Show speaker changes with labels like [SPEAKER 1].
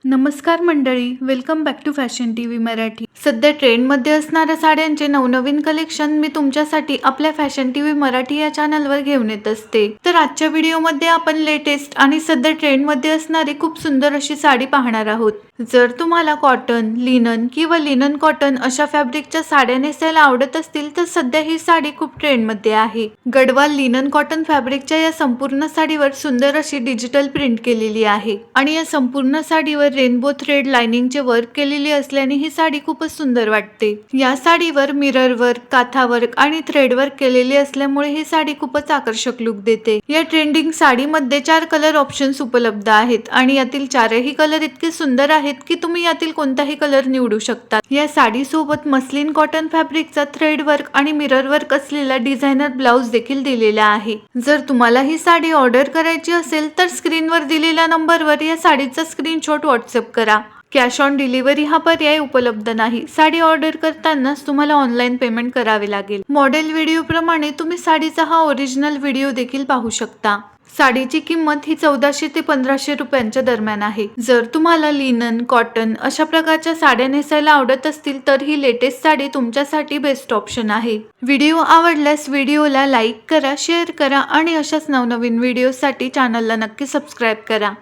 [SPEAKER 1] नमस्कार मंडळी, welcome back to fashion TV Marathi. सध्या ट्रेंडमध्ये असणाऱ्या साड्यांचे नवनवीन कलेक्शन मी तुमच्यासाठी आपल्या फॅशन टीव्ही मराठी या चॅनलवर घेऊन येत असते। तर आजच्या व्हिडिओमध्ये आपण लेटेस्ट आणि सध्या ट्रेंडमध्ये असणारी खूप सुंदर अशी साडी पाहणार आहोत। जर तुम्हाला कॉटन, लिनन किंवा लिनन कॉटन अशा फॅब्रिकच्या साड्या नेसायला आवडत असतील तर सध्या ही साडी खूप ट्रेंडमध्ये आहे। गडवाल लिनन कॉटन फॅब्रिकच्या या संपूर्ण साडीवर सुंदर अशी डिजिटल प्रिंट केलेली आहे आणि या संपूर्ण साडीवर रेनबो थ्रेड लाइनिंगचे वर्क केलेली असल्याने ही साडी खूपच सुंदर वाटते। या साडीवर मिरर वर्क, काथा वर्क आणि थ्रेड वर्क केलेले असल्यामुळे ही साडी खूपच आकर्षक लुक देते। या ट्रेंडिंग साडीमध्ये 4 कलर ऑप्शन्स उपलब्ध आहेत आणि यातील 4ही कलर इतके सुंदर आहेत की तुम्ही यातील कोणताही कलर निवडू शकता। या साडी सोबत मस्लिन कॉटन फॅब्रिकचा थ्रेड वर्क आणि मिरर वर्क असलेला डिझायनर ब्लाउज देखील दिलेला आहे। जर तुम्हाला ही साडी ऑर्डर करायची असेल तर स्क्रीनवर दिलेल्या नंबरवर या साडीचा स्क्रीनशॉट व्हॉट्सअप करा। कॅश ऑन डिलिव्हरी हा पर्याय उपलब्ध नाही। साडी ऑर्डर करतानाच तुम्हाला ऑनलाइन पेमेंट करावे लागेल। मॉडेल व्हिडिओ प्रमाणे तुम्ही साडीचा हा ओरिजिनल व्हिडिओ देखील पाहू शकता। साडीची किंमत ही 1400 ते 1500 रुपयांच्या दरम्यान आहे। जर तुम्हाला लिनन, कॉटन अशा प्रकारच्या साड्या नेसायला आवडत असतील तर ही लेटेस्ट साडी तुमच्यासाठी बेस्ट ऑप्शन आहे। व्हिडिओ आवडल्यास व्हिडिओला लाईक करा, शेअर करा आणि अशाच नवनवीन व्हिडिओसाठी चॅनलला नक्की सबस्क्राइब करा।